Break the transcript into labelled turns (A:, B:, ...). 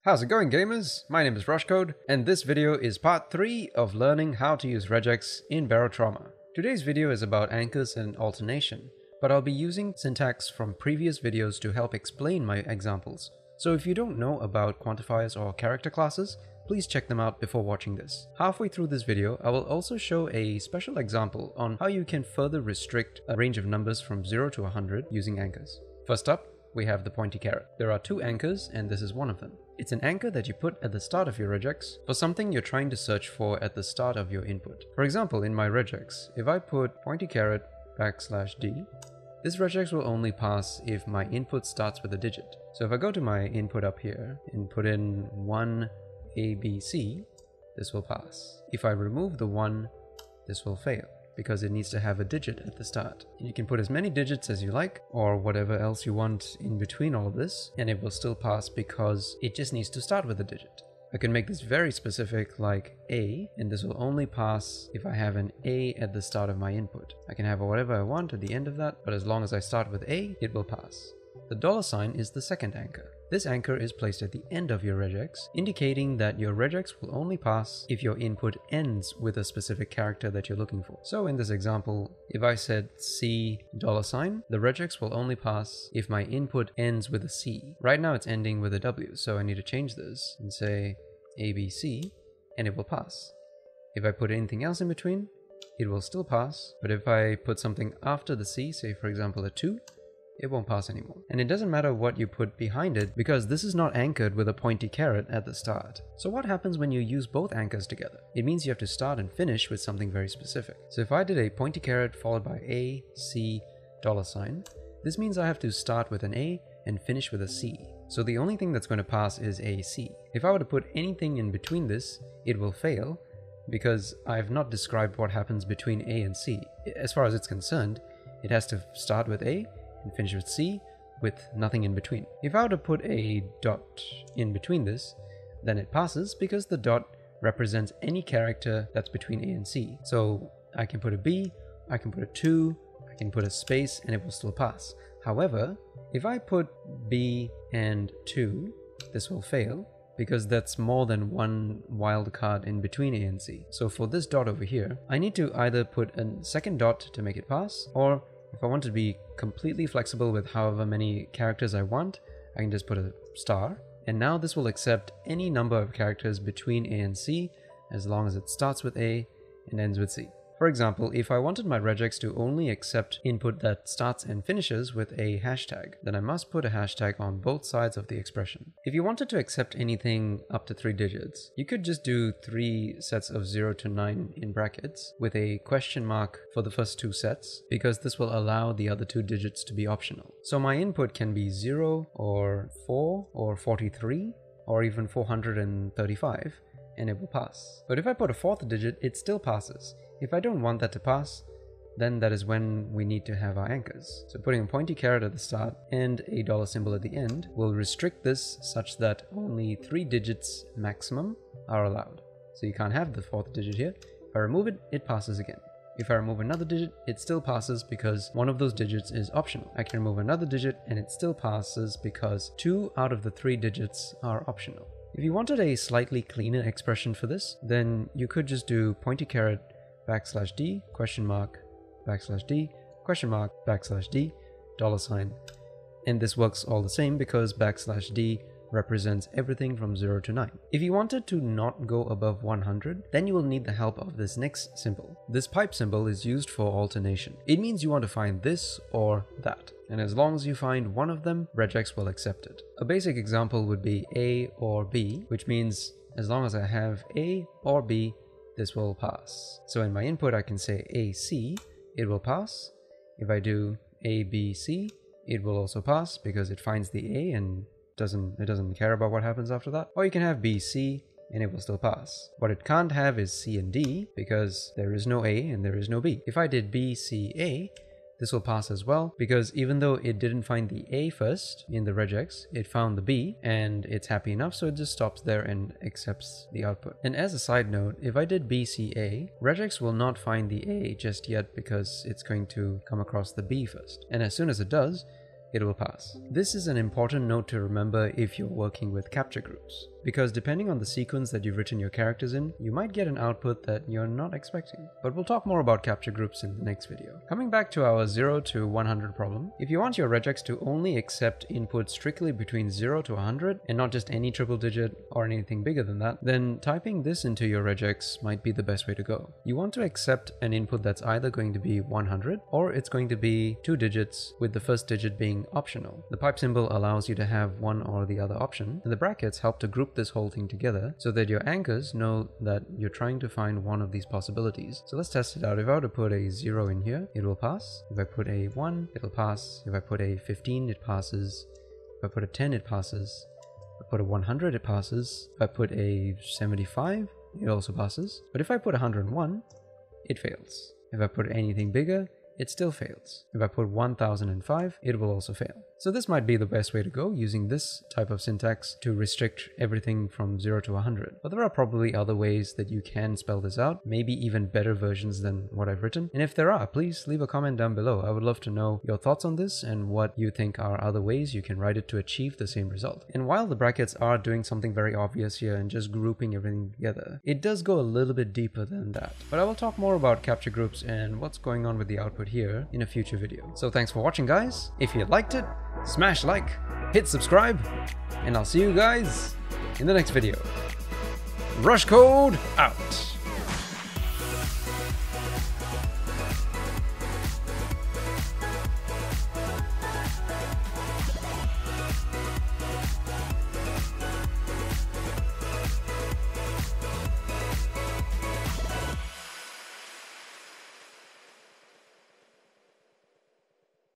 A: How's it going, gamers? My name is Rushcode, and this video is part 3 of learning how to use regex in Barotrauma. Today's video is about anchors and alternation, but I'll be using syntax from previous videos to help explain my examples. So if you don't know about quantifiers or character classes, please check them out before watching this. Halfway through this video, I will also show a special example on how you can further restrict a range of numbers from 0 to 100 using anchors. First up, we have the pointy caret. There are two anchors, and this is one of them. It's an anchor that you put at the start of your regex for something you're trying to search for at the start of your input. For example, in my regex, if I put pointy caret \d, this regex will only pass if my input starts with a digit. So if I go to my input up here and put in 1 ABC, this will pass. If I remove the 1, this will fail, because it needs to have a digit at the start. You can put as many digits as you like, or whatever else you want in between all of this, and it will still pass because it just needs to start with a digit. I can make this very specific, like A, and this will only pass if I have an A at the start of my input. I can have whatever I want at the end of that, but as long as I start with A, it will pass. The $sign is the second anchor. This anchor is placed at the end of your regex, indicating that your regex will only pass if your input ends with a specific character that you're looking for. So in this example, if I said C $sign, the regex will only pass if my input ends with a C. Right now it's ending with a W, so I need to change this and say ABC, and it will pass. If I put anything else in between, it will still pass, but if I put something after the C, say for example a 2, it won't pass anymore. And it doesn't matter what you put behind it, because this is not anchored with a pointy caret at the start. So what happens when you use both anchors together? It means you have to start and finish with something very specific. So if I did a pointy caret followed by A, C, $sign, this means I have to start with an A and finish with a C. So the only thing that's going to pass is a C. If I were to put anything in between this, it will fail, because I've not described what happens between A and C. As far as it's concerned, it has to start with A and finish with C with nothing in between. If I were to put a dot in between this, then it passes, because the dot represents any character that's between A and C. So I can put a B, I can put a 2, I can put a space, and it will still pass. However, if I put B and 2, this will fail, because that's more than one wildcard in between A and C. So for this dot over here, I need to either put a second dot to make it pass, or if I want to be completely flexible with however many characters I want, I can just put a star. And now this will accept any number of characters between A and C, as long as it starts with A and ends with C. For example, if I wanted my regex to only accept input that starts and finishes with a hashtag, then I must put a hashtag on both sides of the expression. If you wanted to accept anything up to 3 digits, you could just do 3 sets of 0 to 9 in brackets with a question mark for the first 2 sets, because this will allow the other 2 digits to be optional. So my input can be 0 or 4 or 43 or even 435, and it will pass. But if I put a 4th digit, it still passes. If I don't want that to pass, then that is when we need to have our anchors. So putting a pointy caret at the start and a $symbol at the end will restrict this such that only 3 digits maximum are allowed. So you can't have the 4th digit here. If I remove it, it passes again. If I remove another digit, it still passes because one of those digits is optional. I can remove another digit and it still passes because 2 out of the 3 digits are optional. If you wanted a slightly cleaner expression for this, then you could just do pointy caret \d, question mark, \d, question mark, \d, $sign. And this works all the same because \d represents everything from 0 to 9. If you wanted to not go above 100, then you will need the help of this next symbol. This pipe symbol is used for alternation. It means you want to find this or that. And as long as you find one of them, regex will accept it. A basic example would be A or B, which means as long as I have A or B, this will pass. So in my input, I can say AC, it will pass. If I do ABC, it will also pass because it finds the A and it doesn't care about what happens after that. Or you can have BC and it will still pass. What it can't have is C and D, because there is no A and there is no B. If I did BCA, this will pass as well, because even though it didn't find the A first in the regex, it found the B and it's happy enough, so it just stops there and accepts the output. And as a side note, if I did BCA, regex will not find the A just yet because it's going to come across the B first. And as soon as it does, it will pass. This is an important note to remember if you're working with capture groups, because depending on the sequence that you've written your characters in, you might get an output that you're not expecting. But we'll talk more about capture groups in the next video. Coming back to our 0 to 100 problem, if you want your regex to only accept input strictly between 0 to 100 and not just any triple digit or anything bigger than that, then typing this into your regex might be the best way to go. You want to accept an input that's either going to be 100 or it's going to be 2 digits, with the first digit being optional. The pipe symbol allows you to have one or the other option, and the brackets help to group this whole thing together so that your anchors know that you're trying to find one of these possibilities. So let's test it out. If I were to put a 0 in here, it will pass. If I put a 1, it'll pass. If I put a 15, it passes. If I put a 10, it passes. If I put a 100, it passes. If I put a 75, it also passes. But if I put 101, it fails. If I put anything bigger, it still fails. If I put 1005, it will also fail. So this might be the best way to go, using this type of syntax to restrict everything from 0 to 100. But there are probably other ways that you can spell this out, maybe even better versions than what I've written. And if there are, please leave a comment down below. I would love to know your thoughts on this and what you think are other ways you can write it to achieve the same result. And while the brackets are doing something very obvious here and just grouping everything together, it does go a little bit deeper than that. But I will talk more about capture groups and what's going on with the output here in a future video. So thanks for watching, guys. If you liked it, smash like, hit subscribe, and I'll see you guys in the next video. Rush Code out!